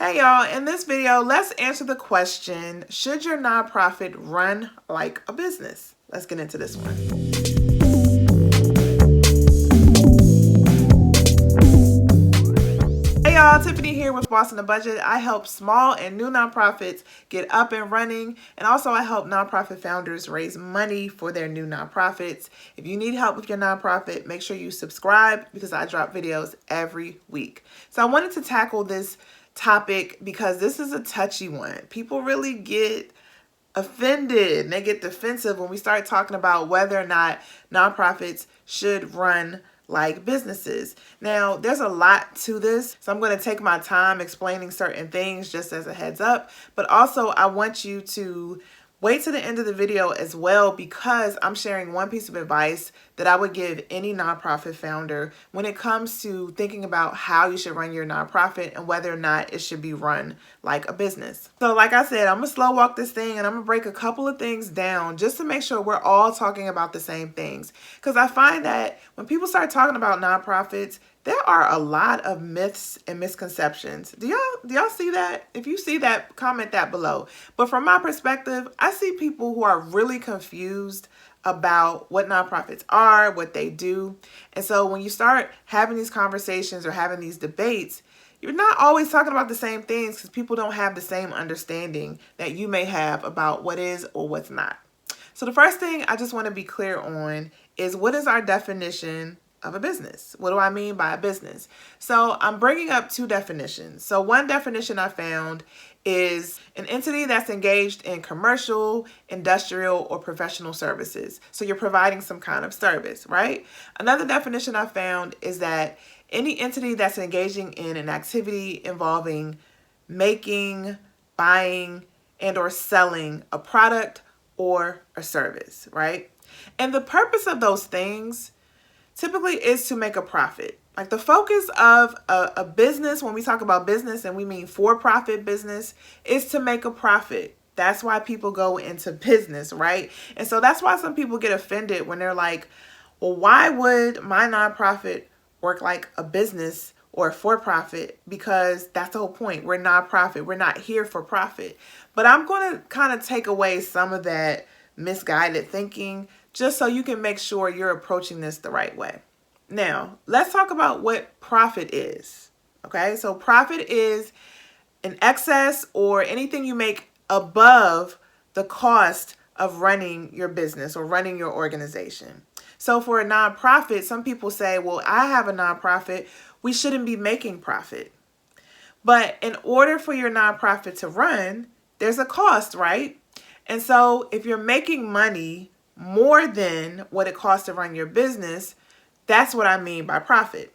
Hey y'all, in this video, let's answer the question, should your nonprofit run like a business? Let's get into this one. Hey y'all, Tiffany here with Boss on a Budget. I help small and new nonprofits get up and running, and also I help nonprofit founders raise money for their new nonprofits. If you need help with your nonprofit, make sure you subscribe because I drop videos every week. So I wanted to tackle this topic because this is a touchy one. People really get offended and they get defensive when we start talking about whether or not nonprofits should run like businesses. Now, there's a lot to this, so I'm going to take my time explaining certain things just as a heads up, but also I want you to wait to the end of the video as well because I'm sharing one piece of advice that I would give any nonprofit founder when it comes to thinking about how you should run your nonprofit and whether or not it should be run like a business. So like I said, I'm going to slow walk this thing and I'm going to break a couple of things down just to make sure we're all talking about the same things. Because I find that when people start talking about nonprofits, there are a lot of myths and misconceptions. Do y'all see that? If you see that, comment that below. But from my perspective, I see people who are really confused about what nonprofits are, what they do. And so when you start having these conversations or having these debates, you're not always talking about the same things because people don't have the same understanding that you may have about what is or what's not. So the first thing I just want to be clear on is, what is our definition of a business? What do I mean by a business? So I'm bringing up two definitions. So one definition I found is an entity that's engaged in commercial, industrial, or professional services. So you're providing some kind of service, right? Another definition I found is that any entity that's engaging in an activity involving making, buying, and or selling a product or a service, right? And the purpose of those things typically is to make a profit. Like the focus of a business, when we talk about business and we mean for-profit business, is to make a profit. That's why people go into business, right? And so that's why some people get offended when they're like, well, why would my nonprofit work like a business or a for-profit? Because that's the whole point. We're nonprofit. We're not here for profit. But I'm going to kind of take away some of that misguided thinking just so you can make sure you're approaching this the right way. Now, let's talk about what profit is. Okay, so profit is an excess or anything you make above the cost of running your business or running your organization. So for a nonprofit, some people say, well, I have a nonprofit, we shouldn't be making profit. But in order for your nonprofit to run, there's a cost, right? And so if you're making money more than what it costs to run your business, that's what I mean by profit.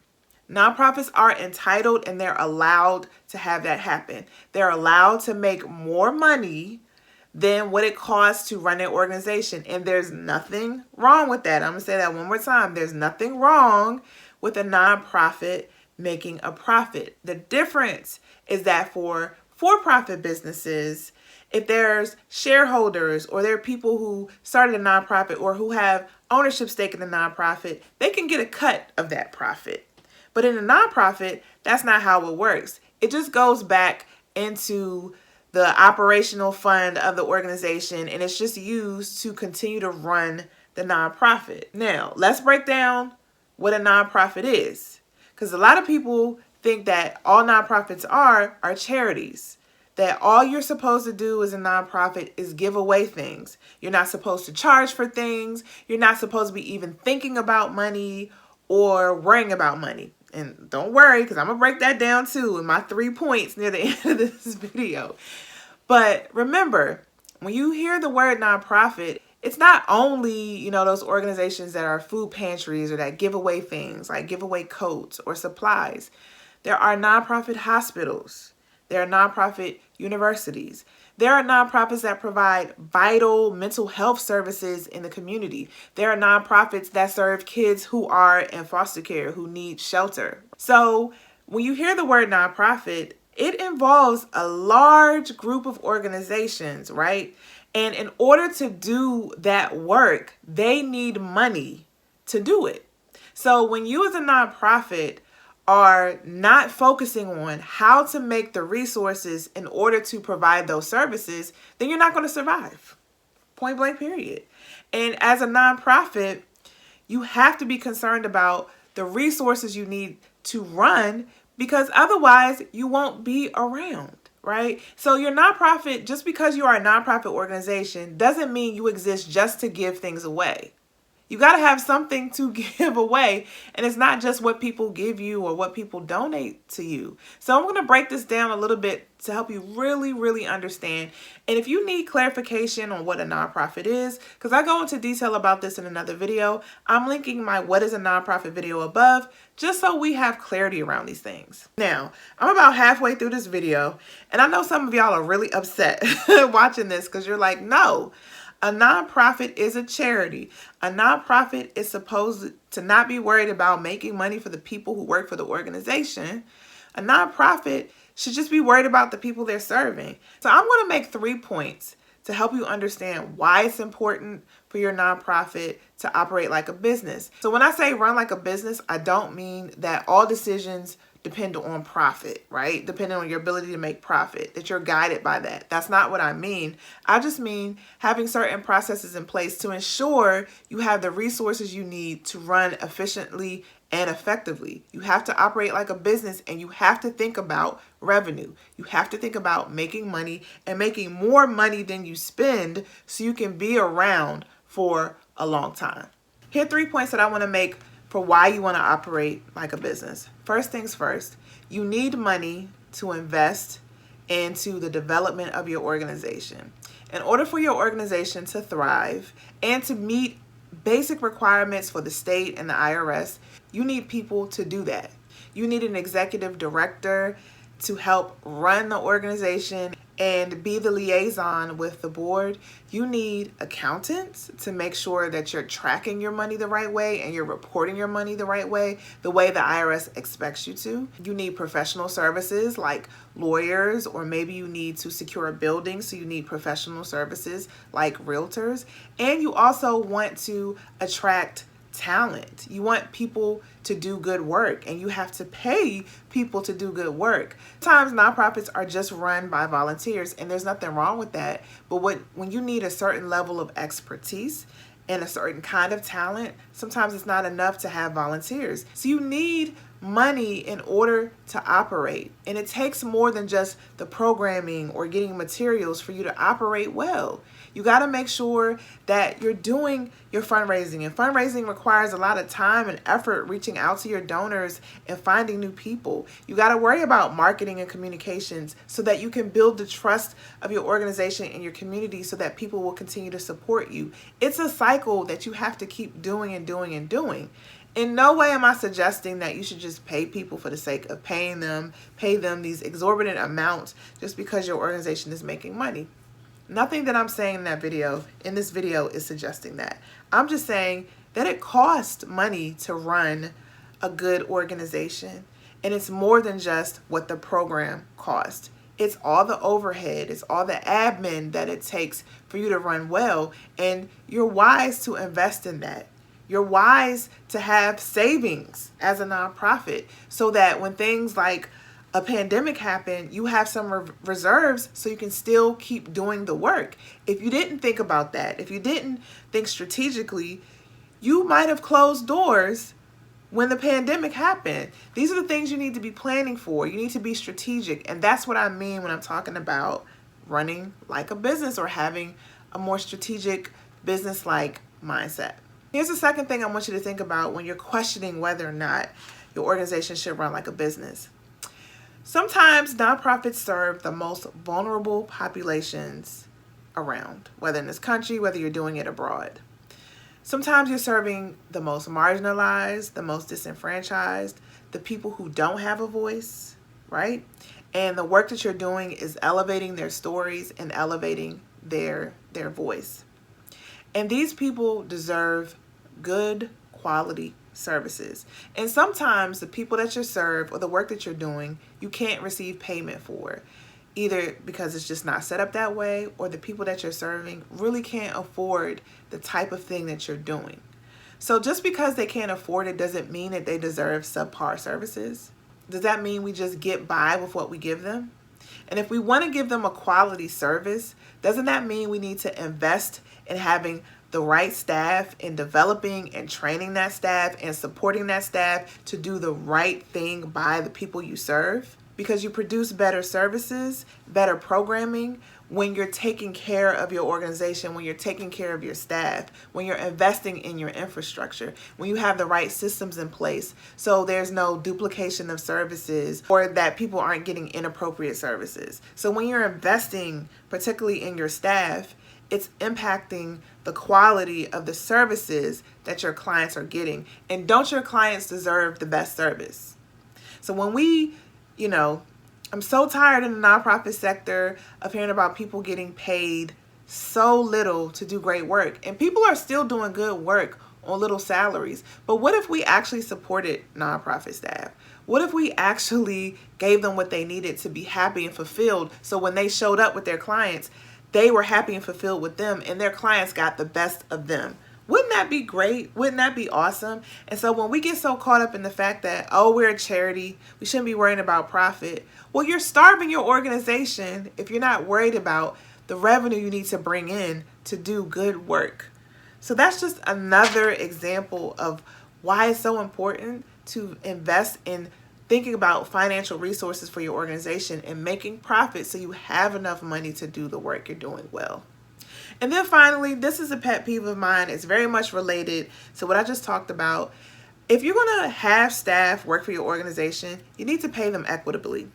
Nonprofits are entitled and they're allowed to have that happen. They're allowed to make more money than what it costs to run their organization. And there's nothing wrong with that. I'm going to say that one more time. There's nothing wrong with a nonprofit making a profit. The difference is that for-profit businesses, if there's shareholders or there are people who started a nonprofit or who have ownership stake in the nonprofit, they can get a cut of that profit. But in a nonprofit, that's not how it works. It just goes back into the operational fund of the organization and it's just used to continue to run the nonprofit. Now, let's break down what a nonprofit is, because a lot of people think that all nonprofits are charities. That all you're supposed to do as a nonprofit is give away things. You're not supposed to charge for things. You're not supposed to be even thinking about money or worrying about money. And don't worry, because I'm going to break that down too in my 3 points near the end of this video. But remember, when you hear the word nonprofit, it's not only, those organizations that are food pantries or that give away things, like give away coats or supplies. There are nonprofit hospitals. There are nonprofit universities. There are nonprofits that provide vital mental health services in the community. There are nonprofits that serve kids who are in foster care, who need shelter. So when you hear the word nonprofit, it involves a large group of organizations, right? And in order to do that work, they need money to do it. So when you as a nonprofit are not focusing on how to make the resources in order to provide those services, then you're not going to survive. Point blank, period. And as a nonprofit, you have to be concerned about the resources you need to run, because otherwise you won't be around, right? So your nonprofit, just because you are a nonprofit organization, doesn't mean you exist just to give things away. You got to have something to give away, and it's not just what people give you or what people donate to you. So I'm going to break this down a little bit to help you really, really understand. And if you need clarification on what a nonprofit is, because I go into detail about this in another video, I'm linking my What is a Nonprofit video above, just so we have clarity around these things. Now, I'm about halfway through this video, and I know some of y'all are really upset watching this because you're like, no. A nonprofit is a charity. A nonprofit is supposed to not be worried about making money for the people who work for the organization. A nonprofit should just be worried about the people they're serving. So I'm going to make 3 points to help you understand why it's important for your nonprofit to operate like a business. So when I say run like a business, I don't mean that all decisions depend on profit, right? Depending on your ability to make profit, that you're guided by that. That's not what I mean. I just mean having certain processes in place to ensure you have the resources you need to run efficiently and effectively. You have to operate like a business, and you have to think about revenue. You have to think about making money and making more money than you spend so you can be around for a long time. Here are 3 points that I want to make for why you want to operate like a business. First things first, you need money to invest into the development of your organization. In order for your organization to thrive and to meet basic requirements for the state and the IRS, you need people to do that. You need an executive director to help run the organization and be the liaison with the board. You need accountants to make sure that you're tracking your money the right way and you're reporting your money the right way, the way the IRS expects you to. You need professional services like lawyers, or maybe you need to secure a building, so you need professional services like realtors. And you also want to attract talent. You want people to do good work, and you have to pay people to do good work. Sometimes nonprofits are just run by volunteers, and there's nothing wrong with that. But when you need a certain level of expertise and a certain kind of talent, sometimes it's not enough to have volunteers. So you need money in order to operate, and it takes more than just the programming or getting materials for you to operate well. You got to make sure that you're doing your fundraising, and fundraising requires a lot of time and effort reaching out to your donors and finding new people. You got to worry about marketing and communications so that you can build the trust of your organization and your community so that people will continue to support you. It's a cycle that you have to keep doing and doing and doing. In no way am I suggesting that you should just pay people for the sake of pay them these exorbitant amounts just because your organization is making money. Nothing that I'm saying in this video is suggesting that. I'm just saying that it costs money to run a good organization, and it's more than just what the program costs. It's all the overhead, it's all the admin that it takes for you to run well, and you're wise to invest in that. You're wise to have savings as a nonprofit so that when things like a pandemic happen, you have some reserves so you can still keep doing the work. If you didn't think about that, if you didn't think strategically, you might have closed doors when the pandemic happened. These are the things you need to be planning for. You need to be strategic. And that's what I mean when I'm talking about running like a business or having a more strategic business-like mindset. Here's the second thing I want you to think about when you're questioning whether or not your organization should run like a business. Sometimes nonprofits serve the most vulnerable populations around, whether in this country, whether you're doing it abroad. Sometimes you're serving the most marginalized, the most disenfranchised, the people who don't have a voice, right? And the work that you're doing is elevating their stories and elevating their voice. And these people deserve good quality services. And sometimes the people that you serve or the work that you're doing, you can't receive payment for, either because it's just not set up that way, or the people that you're serving really can't afford the type of thing that you're doing. So just because they can't afford it doesn't mean that they deserve subpar services. does that mean we just get by with what we give them? And if we want to give them a quality service, doesn't that mean we need to invest in having the right staff, in developing and training that staff and supporting that staff to do the right thing by the people you serve? Because you produce better services, better programming when you're taking care of your organization, when you're taking care of your staff, when you're investing in your infrastructure, when you have the right systems in place so there's no duplication of services or that people aren't getting inappropriate services. So when you're investing, particularly in your staff, it's impacting the quality of the services that your clients are getting. And don't your clients deserve the best service? So when we, I'm so tired in the nonprofit sector of hearing about people getting paid so little to do great work. And people are still doing good work on little salaries. But what if we actually supported nonprofit staff? What if we actually gave them what they needed to be happy and fulfilled? So when they showed up with their clients, they were happy and fulfilled with them and their clients got the best of them. Wouldn't that be great? Wouldn't that be awesome? And so when we get so caught up in the fact that, oh, we're a charity, we shouldn't be worrying about profit. Well, you're starving your organization if you're not worried about the revenue you need to bring in to do good work. So that's just another example of why it's so important to invest in thinking about financial resources for your organization and making profit so you have enough money to do the work you're doing well. And then finally, this is a pet peeve of mine. It's very much related to what I just talked about. If you're going to have staff work for your organization, you need to pay them equitably.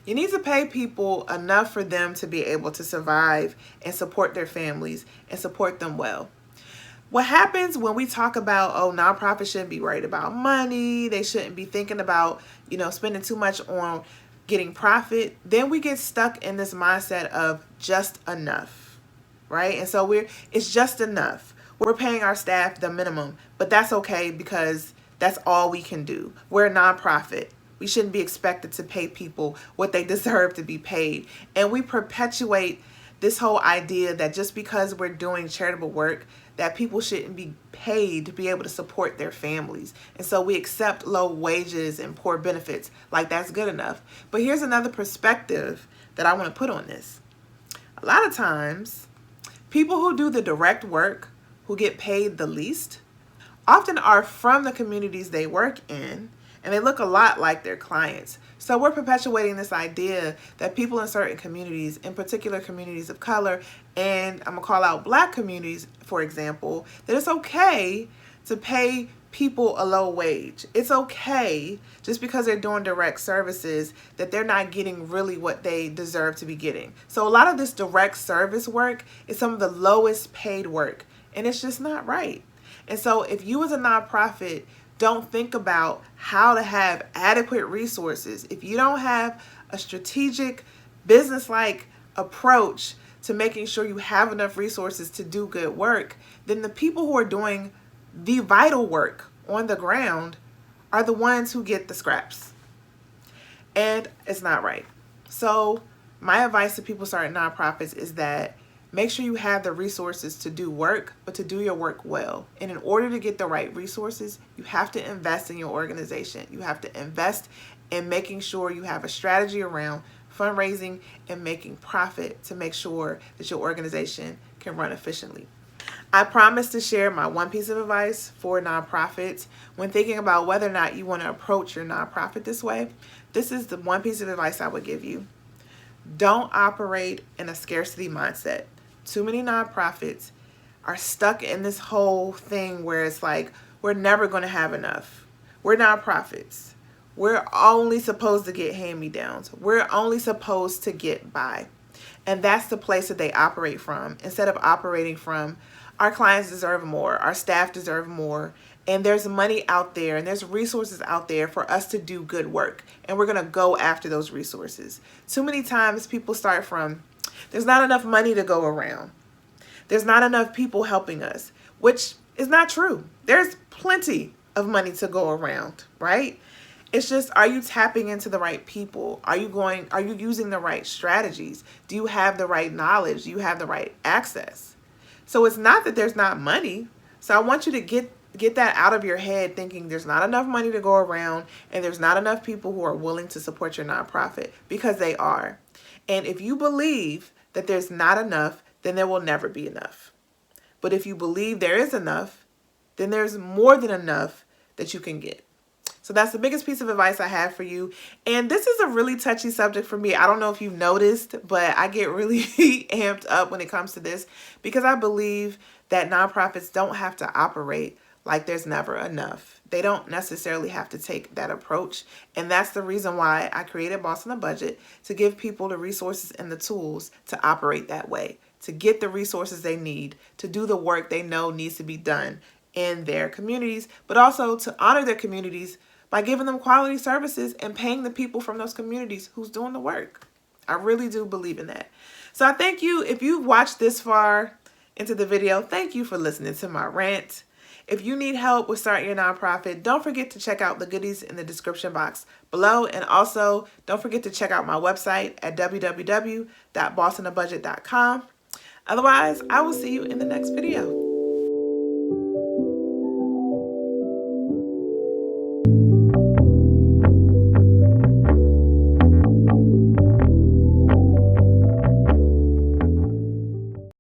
You need to pay people enough for them to be able to survive and support their families and support them well. What happens when we talk about, oh, nonprofits shouldn't be worried about money, they shouldn't be thinking about, spending too much on getting profit, then we get stuck in this mindset of just enough, right? And so it's just enough. We're paying our staff the minimum, but that's okay because that's all we can do. We're a nonprofit. We shouldn't be expected to pay people what they deserve to be paid. And we perpetuate this whole idea that just because we're doing charitable work, that people shouldn't be paid to be able to support their families. And so we accept low wages and poor benefits like that's good enough. But here's another perspective that I want to put on this. A lot of times, people who do the direct work, who get paid the least, often are from the communities they work in, and they look a lot like their clients. So we're perpetuating this idea that people in certain communities, in particular communities of color, and I'm gonna call out Black communities, for example, that it's okay to pay people a low wage. It's okay just because they're doing direct services that they're not getting really what they deserve to be getting. So a lot of this direct service work is some of the lowest paid work, and it's just not right. And so if you as a nonprofit don't think about how to have adequate resources, if you don't have a strategic, business-like approach to making sure you have enough resources to do good work, then the people who are doing the vital work on the ground are the ones who get the scraps. And it's not right. So my advice to people starting nonprofits is that make sure you have the resources to do work, but to do your work well. And in order to get the right resources, you have to invest in your organization. You have to invest in making sure you have a strategy around fundraising and making profit to make sure that your organization can run efficiently. I promise to share my one piece of advice for nonprofits when thinking about whether or not you want to approach your nonprofit this way. This is the one piece of advice I would give you. Don't operate in a scarcity mindset. Too many nonprofits are stuck in this whole thing where it's like, we're never going to have enough. We're nonprofits. We're only supposed to get hand-me-downs. We're only supposed to get by. And that's the place that they operate from, instead of operating from, our clients deserve more, our staff deserve more, and there's money out there and there's resources out there for us to do good work. And we're going to go after those resources. Too many times people start from, there's not enough money to go around. There's not enough people helping us, which is not true. There's plenty of money to go around, right? It's just, are you tapping into the right people? Are you using the right strategies? Do you have the right knowledge? Do you have the right access? So it's not that there's not money. So I want you to get get that out of your head, thinking there's not enough money to go around and there's not enough people who are willing to support your nonprofit, because they are. And if you believe that there's not enough, then there will never be enough. But if you believe there is enough, then there's more than enough that you can get. So that's the biggest piece of advice I have for you. And this is a really touchy subject for me. I don't know if you've noticed, but I get really amped up when it comes to this, because I believe that nonprofits don't have to operate like there's never enough. They don't necessarily have to take that approach. And that's the reason why I created Boss on a Budget, to give people the resources and the tools to operate that way, to get the resources they need, to do the work they know needs to be done in their communities, but also to honor their communities by giving them quality services and paying the people from those communities who's doing the work. I really do believe in that. So I thank you. If you watched this far into the video, thank you for listening to my rant. If you need help with starting your nonprofit, don't forget to check out the goodies in the description box below. And also, don't forget to check out my website at www.bossonabudget.com. Otherwise, I will see you in the next video.